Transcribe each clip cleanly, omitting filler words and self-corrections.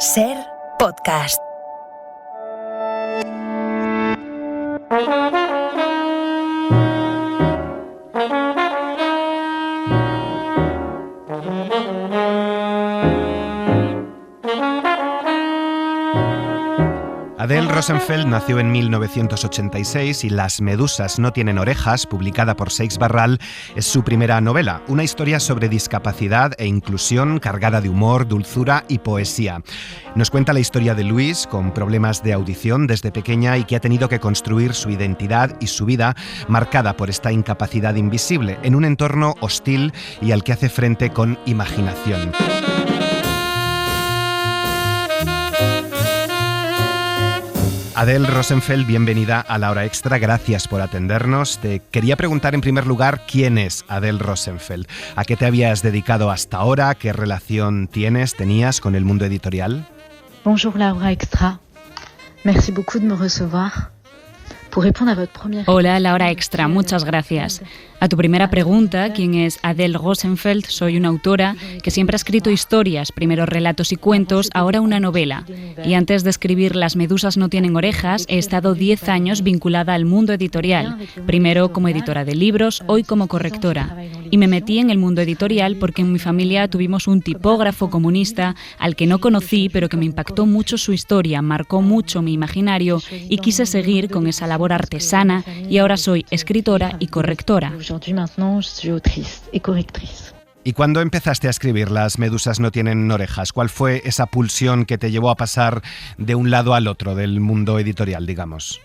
Ser podcast. Adele Rosenfeld nació en 1986 y Las medusas no tienen orejas, publicada por Seix Barral, es su primera novela, una historia sobre discapacidad e inclusión cargada de humor, dulzura y poesía. Nos cuenta la historia de Louise, con problemas de audición desde pequeña y que ha tenido que construir su identidad y su vida marcada por esta incapacidad invisible, en un entorno hostil y al que hace frente con imaginación. Adele Rosenfeld, bienvenida a La Hora Extra, gracias por atendernos. Te quería preguntar en primer lugar, ¿quién es Adele Rosenfeld? ¿A qué te habías dedicado hasta ahora? ¿Qué relación tenías con el mundo editorial? Bonjour La Hora Extra, merci beaucoup de me recevoir. Hola, La Hora Extra, muchas gracias. A tu primera pregunta, ¿quién es Adele Rosenfeld? Soy una autora que siempre ha escrito historias, primero relatos y cuentos, ahora una novela. Y antes de escribir Las medusas no tienen orejas, he estado 10 años vinculada al mundo editorial. Primero como editora de libros, hoy como correctora. Y me metí en el mundo editorial porque en mi familia tuvimos un tipógrafo comunista al que no conocí, pero que me impactó mucho su historia, marcó mucho mi imaginario y quise seguir con esa labor artesana y ahora soy escritora y correctora. ¿Y cuándo empezaste a escribir Las medusas no tienen orejas? ¿Cuál fue esa pulsión que te llevó a pasar de un lado al otro del mundo editorial, digamos?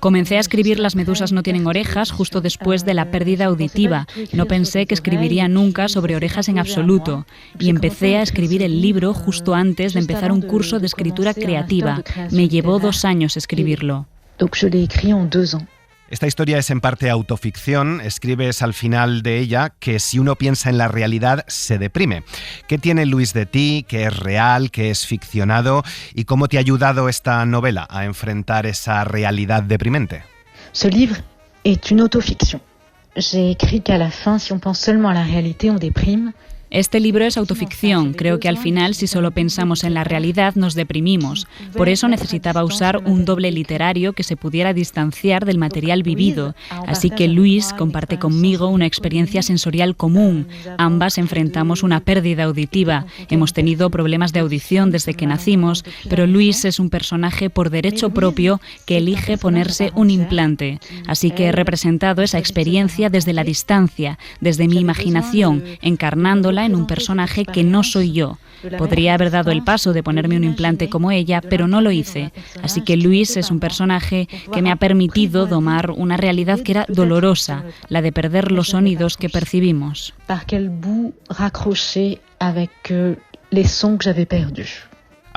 Comencé a escribir Las medusas no tienen orejas justo después de la pérdida auditiva. No pensé que escribiría nunca sobre orejas en absoluto. Y empecé a escribir el libro justo antes de empezar un curso de escritura creativa. Me llevó 2 años escribirlo. Esta historia es en parte autoficción. Escribes al final de ella que si uno piensa en la realidad se deprime. ¿Qué tiene Louise de ti? ¿Qué es real? ¿Qué es ficcionado? ¿Y cómo te ha ayudado esta novela a enfrentar esa realidad deprimente? Ce livre est une autofiction. J'ai écrit qu'à la fin, si on pense seulement a la réalité, on déprime. Este libro es autoficción. Creo que al final, si solo pensamos en la realidad, nos deprimimos. Por eso necesitaba usar un doble literario que se pudiera distanciar del material vivido. Así que Louise comparte conmigo una experiencia sensorial común. Ambas enfrentamos una pérdida auditiva. Hemos tenido problemas de audición desde que nacimos, pero Louise es un personaje por derecho propio que elige ponerse un implante. Así que he representado esa experiencia desde la distancia, desde mi imaginación, encarnándola en un personaje que no soy yo. Podría haber dado el paso de ponerme un implante como ella, pero no lo hice. Así que Louise es un personaje que me ha permitido domar una realidad que era dolorosa, la de perder los sonidos que percibimos. Par quel bout raccrocher avec les sons que j'avais perdus.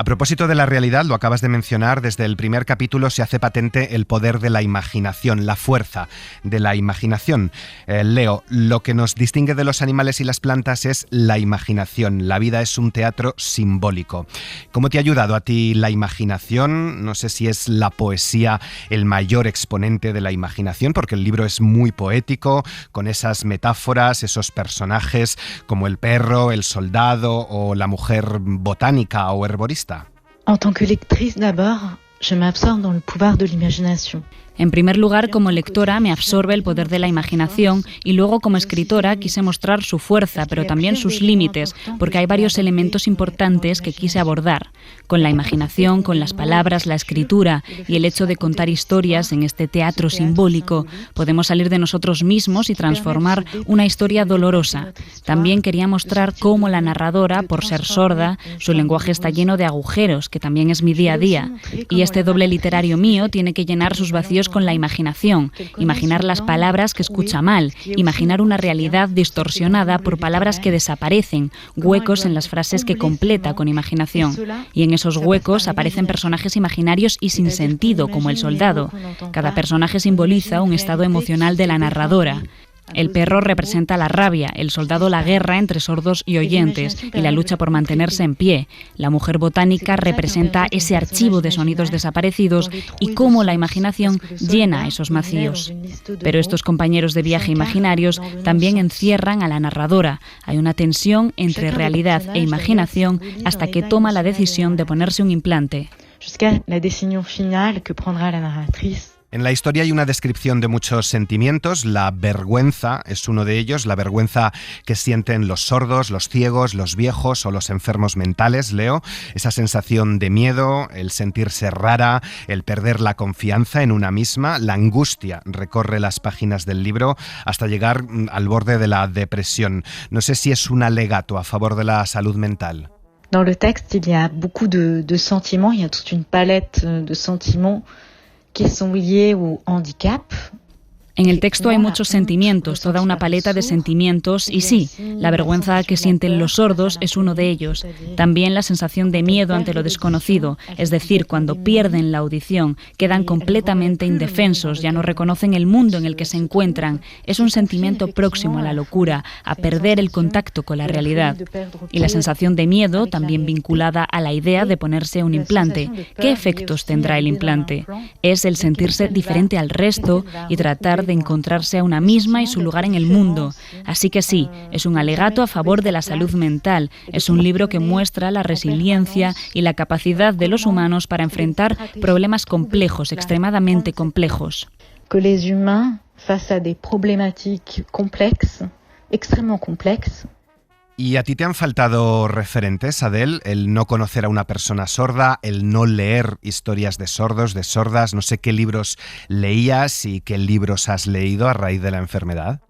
A propósito de la realidad, lo acabas de mencionar, desde el primer capítulo se hace patente el poder de la imaginación, la fuerza de la imaginación. Leo, lo que nos distingue de los animales y las plantas es la imaginación. La vida es un teatro simbólico. ¿Cómo te ha ayudado a ti la imaginación? No sé si es la poesía el mayor exponente de la imaginación, porque el libro es muy poético, con esas metáforas, esos personajes como el perro, el soldado o la mujer botánica o herborista. En tant que lectrice d'abord, je m'absorbe dans le pouvoir de l'imagination. En primer lugar, como lectora, me absorbe el poder de la imaginación y luego como escritora quise mostrar su fuerza, pero también sus límites, porque hay varios elementos importantes que quise abordar. Con la imaginación, con las palabras, la escritura y el hecho de contar historias en este teatro simbólico, podemos salir de nosotros mismos y transformar una historia dolorosa. También quería mostrar cómo la narradora, por ser sorda, su lenguaje está lleno de agujeros, que también es mi día a día. Y este doble literario mío tiene que llenar sus vacíos con la imaginación, imaginar las palabras que escucha mal, imaginar una realidad distorsionada por palabras que desaparecen, huecos en las frases que completa con imaginación. Y en esos huecos aparecen personajes imaginarios y sin sentido, como el soldado. Cada personaje simboliza un estado emocional de la narradora. El perro representa la rabia, el soldado la guerra entre sordos y oyentes y la lucha por mantenerse en pie. La mujer botánica representa ese archivo de sonidos desaparecidos y cómo la imaginación llena esos vacíos. Pero estos compañeros de viaje imaginarios también encierran a la narradora. Hay una tensión entre realidad e imaginación hasta que toma la decisión de ponerse un implante. Jusqu'à la décision finale que prendra la narratrice. En la historia hay una descripción de muchos sentimientos. La vergüenza es uno de ellos, la vergüenza que sienten los sordos, los ciegos, los viejos o los enfermos mentales, Leo. Esa sensación de miedo, el sentirse rara, el perder la confianza en una misma, la angustia recorre las páginas del libro hasta llegar al borde de la depresión. No sé si es un alegato a favor de la salud mental. Dans le texte, il y a beaucoup de sentiments, il y a toute une palette de sentiments qui sont liés au handicap. En el texto hay muchos sentimientos, toda una paleta de sentimientos y sí, la vergüenza que sienten los sordos es uno de ellos. También la sensación de miedo ante lo desconocido, es decir, cuando pierden la audición, quedan completamente indefensos, ya no reconocen el mundo en el que se encuentran. Es un sentimiento próximo a la locura, a perder el contacto con la realidad. Y la sensación de miedo, también vinculada a la idea de ponerse un implante. ¿Qué efectos tendrá el implante? Es el sentirse diferente al resto y tratar de encontrarse a una misma y su lugar en el mundo. Así que sí, es un alegato a favor de la salud mental. Es un libro que muestra la resiliencia y la capacidad de los humanos para enfrentar problemas complejos, extremadamente complejos. Que les humains, face à des problématiques complexes, extrêmement complexes. ¿Y a ti te han faltado referentes, Adele? El no conocer a una persona sorda, el no leer historias de sordos, de sordas. No sé qué libros leías y qué libros has leído a raíz de la enfermedad.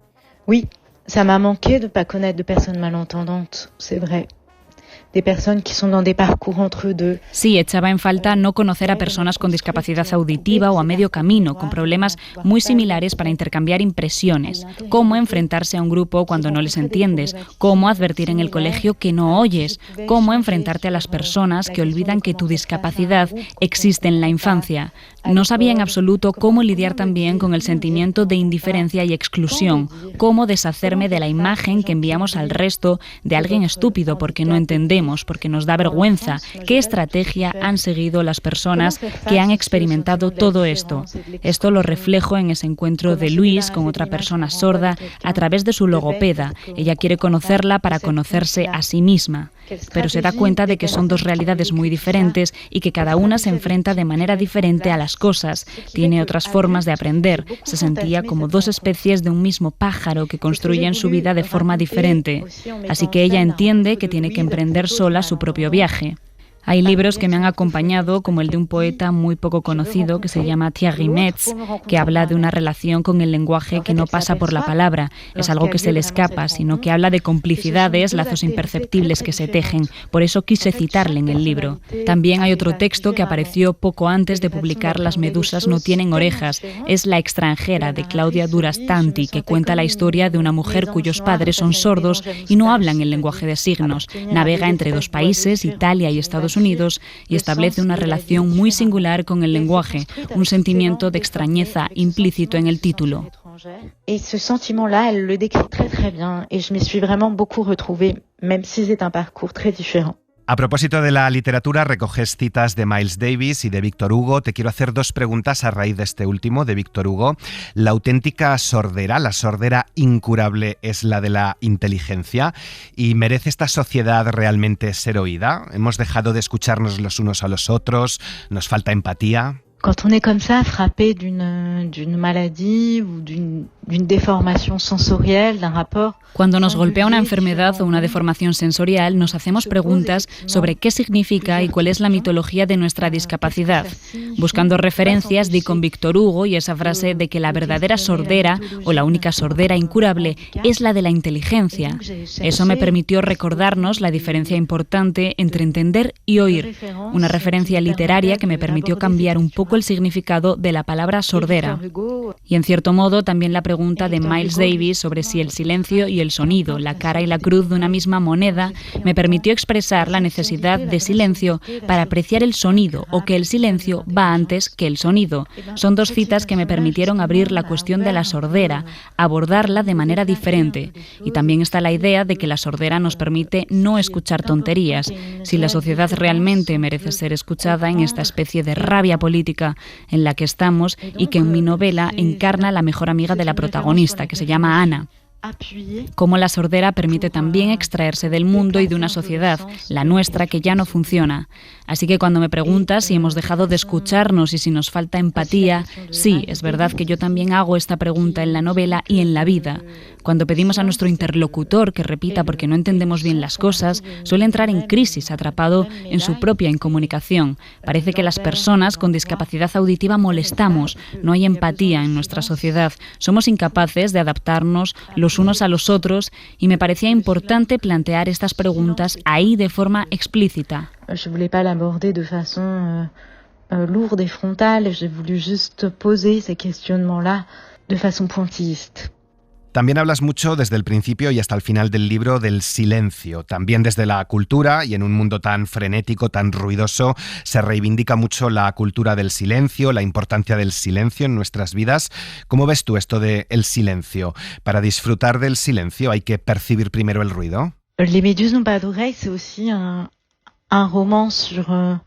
Oui, ça m'a manqué de ne pas connaître de personnes malentendantes, c'est vrai. De personas que son dans des parcours entre deux. Sí, echaba en falta no conocer a personas con discapacidad auditiva o a medio camino, con problemas muy similares para intercambiar impresiones. Cómo enfrentarse a un grupo cuando no les entiendes, cómo advertir en el colegio que no oyes, cómo enfrentarte a las personas que olvidan que tu discapacidad existe en la infancia. No sabía en absoluto cómo lidiar también con el sentimiento de indiferencia y exclusión, cómo deshacerme de la imagen que enviamos al resto de alguien estúpido porque no entendemos, porque nos da vergüenza. ¿Qué estrategia han seguido las personas que han experimentado todo esto? Esto lo reflejo en ese encuentro de Luis con otra persona sorda a través de su logopeda. Ella quiere conocerla para conocerse a sí misma, pero se da cuenta de que son dos realidades muy diferentes y que cada una se enfrenta de manera diferente a las cosas. Tiene otras formas de aprender. Se sentía como dos especies de un mismo pájaro que construyen su vida de forma diferente. Así que ella entiende que tiene que emprender sola su propio viaje. Hay libros que me han acompañado, como el de un poeta muy poco conocido que se llama Thierry Metz, que habla de una relación con el lenguaje que no pasa por la palabra, es algo que se le escapa, sino que habla de complicidades, lazos imperceptibles que se tejen. Por eso quise citarle en el libro. También hay otro texto que apareció poco antes de publicar Las medusas no tienen orejas. Es La extranjera, de Claudia Durastanti, que cuenta la historia de una mujer cuyos padres son sordos y no hablan el lenguaje de signos. Navega entre dos países, Italia y Estados Unidos, y establece una relación muy singular con el lenguaje, un sentimiento de extrañeza implícito en el título. Et ce sentiment-là, elle le décrit très très bien, et je m'y suis vraiment beaucoup retrouvée, même si c'est un parcours très différent. A propósito de la literatura, recoges citas de Miles Davis y de Víctor Hugo. Te quiero hacer dos preguntas a raíz de este último, de Víctor Hugo. La auténtica sordera, la sordera incurable, es la de la inteligencia. ¿Y merece esta sociedad realmente ser oída? ¿Hemos dejado de escucharnos los unos a los otros? ¿Nos falta empatía? Quand on est comme ça, frappé d'une maladie ou d'une déformation sensorielle, d'un rapport. Cuando nos golpea una enfermedad o una deformación sensorial, nos hacemos preguntas sobre qué significa y cuál es la mitología de nuestra discapacidad. Buscando referencias, di con Víctor Hugo y esa frase de que la verdadera sordera o la única sordera incurable es la de la inteligencia. Eso me permitió recordarnos la diferencia importante entre entender y oír. Una referencia literaria que me permitió cambiar un poco el significado de la palabra sordera. Y en cierto modo también la pregunta pregunta de Miles Davis sobre si el silencio y el sonido, la cara y la cruz de una misma moneda, me permitió expresar la necesidad de silencio para apreciar el sonido, o que el silencio va antes que el sonido. Son dos citas que me permitieron abrir la cuestión de la sordera, abordarla de manera diferente. Y también está la idea de que la sordera nos permite no escuchar tonterías. Si la sociedad realmente merece ser escuchada en esta especie de rabia política en la que estamos y que en mi novela encarna la mejor amiga de la protagonista, que se llama Ana. Cómo la sordera permite también extraerse del mundo y de una sociedad, la nuestra, que ya no funciona. Así que cuando me preguntas si hemos dejado de escucharnos y si nos falta empatía, sí, es verdad que yo también hago esta pregunta en la novela y en la vida. Cuando pedimos a nuestro interlocutor que repita porque no entendemos bien las cosas, suele entrar en crisis, atrapado en su propia incomunicación. Parece que las personas con discapacidad auditiva molestamos, no hay empatía en nuestra sociedad, somos incapaces de adaptarnos los unos a los otros, y me parecía importante plantear estas preguntas ahí de forma explícita. Je voulais pas l'aborder de façon lourde et frontale, j'ai voulu juste poser ces questionnements-là de façon pointilliste. También hablas mucho desde el principio y hasta el final del libro del silencio. También desde la cultura, y en un mundo tan frenético, tan ruidoso, se reivindica mucho la cultura del silencio, la importancia del silencio en nuestras vidas. ¿Cómo ves tú esto de el silencio? Para disfrutar del silencio hay que percibir primero el ruido. Les Méduses n'ont pas d'oreilles, c'est aussi un roman sur...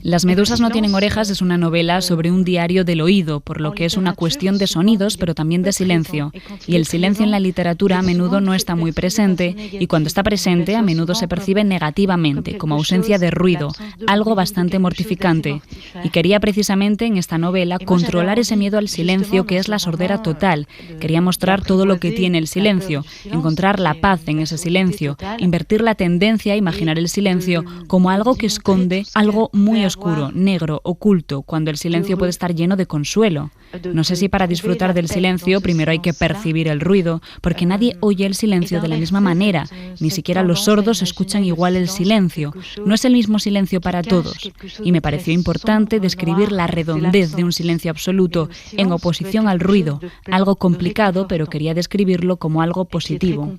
Las medusas no tienen orejas es una novela sobre un diario del oído, por lo que es una cuestión de sonidos, pero también de silencio. Y el silencio en la literatura a menudo no está muy presente, y cuando está presente a menudo se percibe negativamente, como ausencia de ruido, algo bastante mortificante. Y quería precisamente en esta novela controlar ese miedo al silencio que es la sordera total. Quería mostrar todo lo que tiene el silencio, encontrar la paz en ese silencio, invertir la tendencia a imaginar el silencio como algo que esconde algo muy oscuro, negro, oculto, cuando el silencio puede estar lleno de consuelo. No sé si para disfrutar del silencio primero hay que percibir el ruido, porque nadie oye el silencio de la misma manera, ni siquiera los sordos escuchan igual el silencio. No es el mismo silencio para todos. Y me pareció importante describir la redondez de un silencio absoluto en oposición al ruido, algo complicado, pero quería describirlo como algo positivo.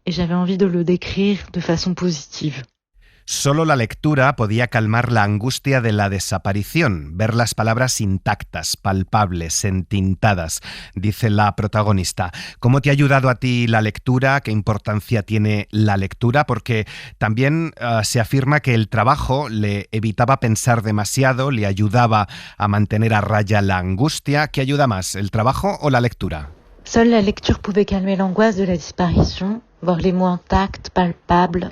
Et j'avais envie de le décrire de façon positive. Solo la lectura podía calmar la angustia de la desaparición, ver las palabras intactas, palpables, entintadas, dice la protagonista. ¿Cómo te ha ayudado a ti la lectura? ¿Qué importancia tiene la lectura? Porque también se afirma que el trabajo le evitaba pensar demasiado, le ayudaba a mantener a raya la angustia. ¿Qué ayuda más, el trabajo o la lectura? Seule la lecture pouvait calmer l'angoisse de la disparition, voir les mots intacts, palpables.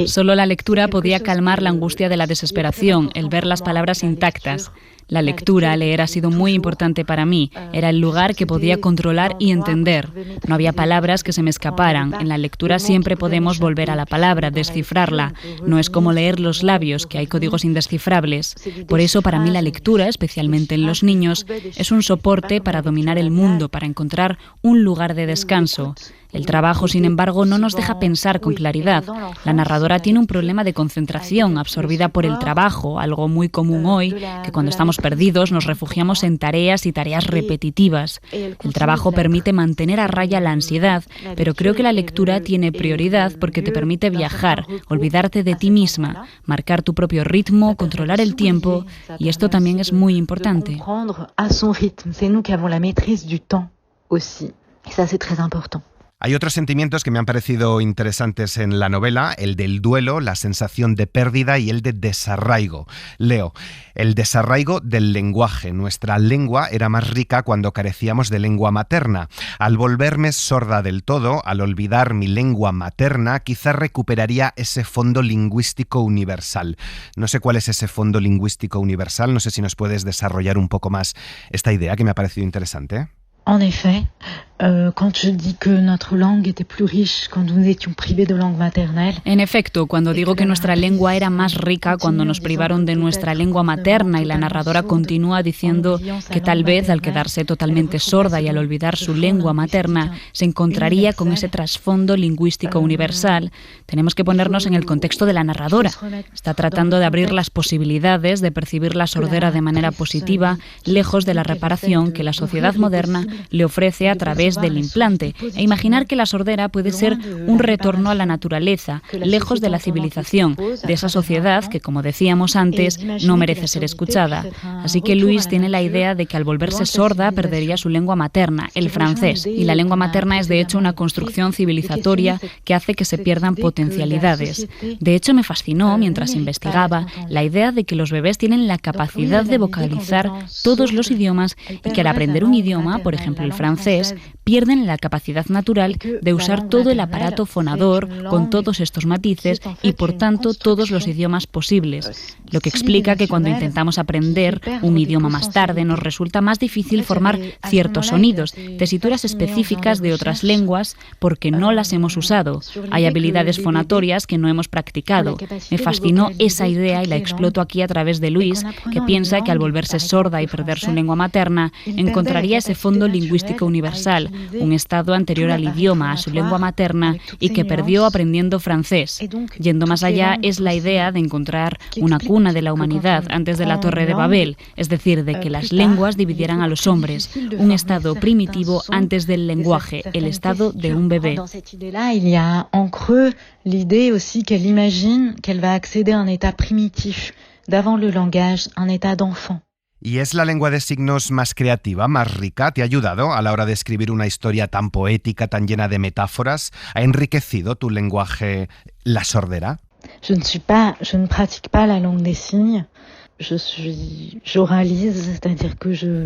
Solo la lectura podía calmar la angustia de la desesperación, el ver las palabras intactas. La lectura, leer, ha sido muy importante para mí. Era el lugar que podía controlar y entender. No había palabras que se me escaparan. En la lectura siempre podemos volver a la palabra, descifrarla. No es como leer los labios, que hay códigos indescifrables. Por eso, para mí, la lectura, especialmente en los niños, es un soporte para dominar el mundo, para encontrar un lugar de descanso. El trabajo, sin embargo, no nos deja pensar con claridad. La narradora tiene un problema de concentración, absorbida por el trabajo, algo muy común hoy, que cuando estamos perdidos nos refugiamos en tareas y tareas repetitivas. El trabajo permite mantener a raya la ansiedad, pero creo que la lectura tiene prioridad porque te permite viajar, olvidarte de ti misma, marcar tu propio ritmo, controlar el tiempo, y esto también es muy importante. Hay otros sentimientos que me han parecido interesantes en la novela, el del duelo, la sensación de pérdida y el de desarraigo. Leo, el desarraigo del lenguaje. Nuestra lengua era más rica cuando carecíamos de lengua materna. Al volverme sorda del todo, al olvidar mi lengua materna, quizás recuperaría ese fondo lingüístico universal. No sé cuál es ese fondo lingüístico universal, no sé si nos puedes desarrollar un poco más esta idea que me ha parecido interesante. En effet, En efecto, cuando digo que nuestra lengua era más rica cuando nos privaron de nuestra lengua materna, y la narradora continúa diciendo que tal vez al quedarse totalmente sorda y al olvidar su lengua materna se encontraría con ese trasfondo lingüístico universal, tenemos que ponernos en el contexto de la narradora. Está tratando de abrir las posibilidades de percibir la sordera de manera positiva, lejos de la reparación que la sociedad moderna le ofrece a través del implante, e imaginar que la sordera puede ser un retorno a la naturaleza, lejos de la civilización, de esa sociedad que, como decíamos antes, no merece ser escuchada. Así que Louise tiene la idea de que al volverse sorda perdería su lengua materna, el francés, y la lengua materna es de hecho una construcción civilizatoria que hace que se pierdan potencialidades. De hecho, me fascinó, mientras investigaba, la idea de que los bebés tienen la capacidad de vocalizar todos los idiomas y que al aprender un idioma, por ejemplo el francés, pierden la capacidad natural de usar todo el aparato fonador con todos estos matices y, por tanto, todos los idiomas posibles. Lo que explica que cuando intentamos aprender un idioma más tarde nos resulta más difícil formar ciertos sonidos, tesituras específicas de otras lenguas, porque no las hemos usado. Hay habilidades fonatorias que no hemos practicado. Me fascinó esa idea y la exploto aquí a través de Louise, que piensa que al volverse sorda y perder su lengua materna, encontraría ese fondo lingüístico universal, un estado anterior al idioma, a su lengua materna, y que perdió aprendiendo francés. Yendo más allá, es la idea de encontrar una cuna de la humanidad antes de la Torre de Babel, es decir, de que las lenguas dividieran a los hombres, un estado primitivo antes del lenguaje, el estado de un bebé. Dans cette idée-là, il y a en creux l'idée aussi qu'elle imagine qu'elle va accéder a un état primitif d'avant le langage, un état d'enfant. ¿Y es la lengua de signos más creativa, más rica? ¿Te ha ayudado a la hora de escribir una historia tan poética, tan llena de metáforas? ¿Ha enriquecido tu lenguaje la sordera? Je ne pratique pas la langue des signes.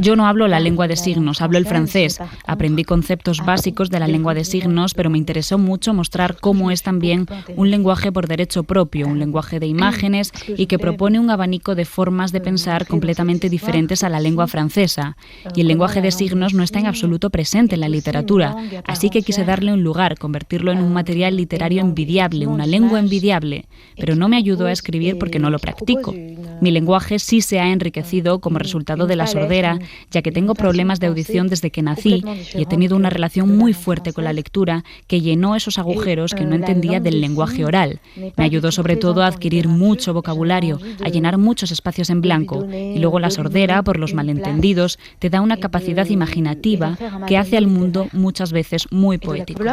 Yo no hablo la lengua de signos, hablo el francés. Aprendí conceptos básicos de la lengua de signos, pero me interesó mucho mostrar cómo es también un lenguaje por derecho propio, un lenguaje de imágenes y que propone un abanico de formas de pensar completamente diferentes a la lengua francesa. Y el lenguaje de signos no está en absoluto presente en la literatura, así que quise darle un lugar, convertirlo en un material literario envidiable, una lengua envidiable. Pero no me ayudó a escribir porque no lo practico. Mi lenguaje sí se ha enriquecido como resultado de la sordera, ya que tengo problemas de audición desde que nací y he tenido una relación muy fuerte con la lectura que llenó esos agujeros que no entendía del lenguaje oral. Me ayudó sobre todo a adquirir mucho vocabulario, a llenar muchos espacios en blanco, y luego la sordera, por los malentendidos, te da una capacidad imaginativa que hace al mundo muchas veces muy poético.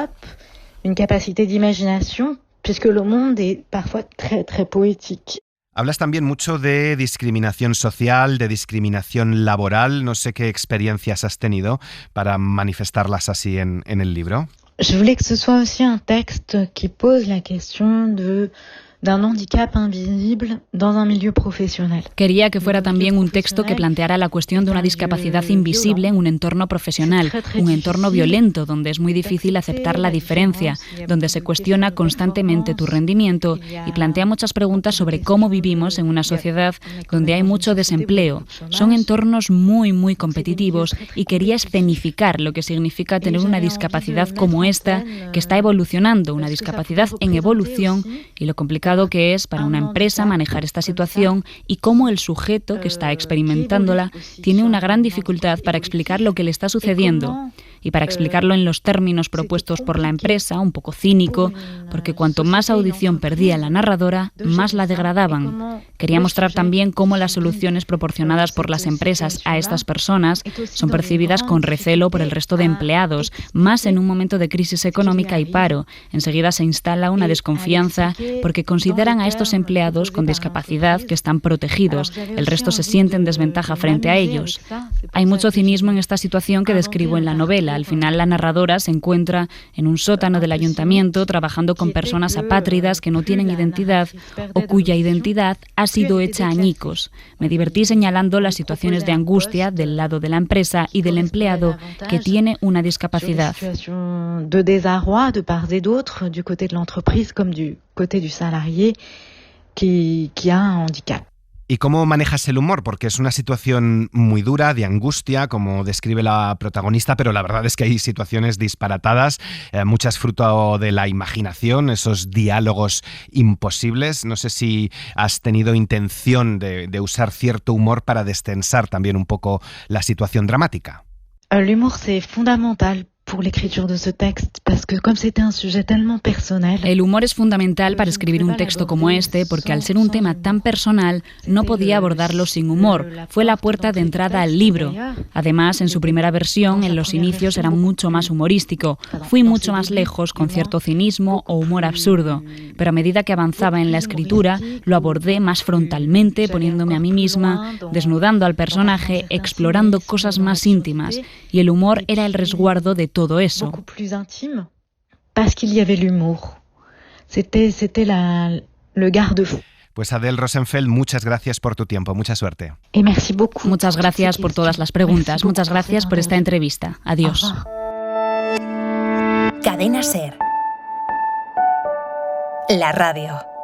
Une capacité d'imagination, puisque le monde est parfois très très poétique. Hablas también mucho de discriminación social, de discriminación laboral. No sé qué experiencias has tenido para manifestarlas así en el libro. Je voulais que ce soit aussi un texte qui pose la question d'un handicap invisible dans un milieu professionnel. Quería que fuera también un texto que planteara la cuestión de una discapacidad invisible en un entorno profesional, un entorno violento donde es muy difícil aceptar la diferencia, donde se cuestiona constantemente tu rendimiento y plantea muchas preguntas sobre cómo vivimos en una sociedad donde hay mucho desempleo. Son entornos muy, muy competitivos y quería escenificar lo que significa tener una discapacidad como esta, que está evolucionando, una discapacidad en evolución, y lo complicado que es para una empresa manejar esta situación y cómo el sujeto que está experimentándola tiene una gran dificultad para explicar lo que le está sucediendo y para explicarlo en los términos propuestos por la empresa, un poco cínico, porque cuanto más audición perdía la narradora, más la degradaban. Quería mostrar también cómo las soluciones proporcionadas por las empresas a estas personas son percibidas con recelo por el resto de empleados, más en un momento de crisis económica y paro. Enseguida se instala una desconfianza porque consideran a estos empleados con discapacidad que están protegidos, el resto se siente en desventaja frente a ellos. Hay mucho cinismo en esta situación que describo en la novela. Al final la narradora se encuentra en un sótano del ayuntamiento trabajando con personas apátridas que no tienen identidad o cuya identidad ha sido hecha añicos. Me divertí señalando las situaciones de angustia del lado de la empresa y del empleado que tiene una discapacidad. De désarroi de part et d'autre, du côté de l'entreprise comme du côté du salarié qui a un handicap. ¿Y cómo manejas el humor? Porque es una situación muy dura, de angustia, como describe la protagonista, pero la verdad es que hay situaciones disparatadas, muchas fruto de la imaginación, esos diálogos imposibles. No sé si has tenido intención de usar cierto humor para destensar también un poco la situación dramática. L'humour, c'est fondamental pour l'écriture de ce texte, parce que comme c'était un sujet tellement personnel. El humor es fundamental para escribir un texto como este, porque al ser un tema tan personal, no podía abordarlo sin humor. Fue la puerta de entrada al libro. Además, en su primera versión, en los inicios era mucho más humorístico. Fui mucho más lejos, con cierto cinismo o humor absurdo. Pero a medida que avanzaba en la escritura, lo abordé más frontalmente, poniéndome a mí misma, desnudando al personaje, explorando cosas más íntimas. Y el humor era el resguardo de todo eso. Beaucoup plus intime, parce qu'il y avait l'humour. C'était le garde-fou. Pues Adèle Rosenfeld, muchas gracias por tu tiempo, mucha suerte. Et merci beaucoup. Muchas gracias por todas las preguntas, muchas gracias por esta entrevista. Adiós. Cadena SER. La radio.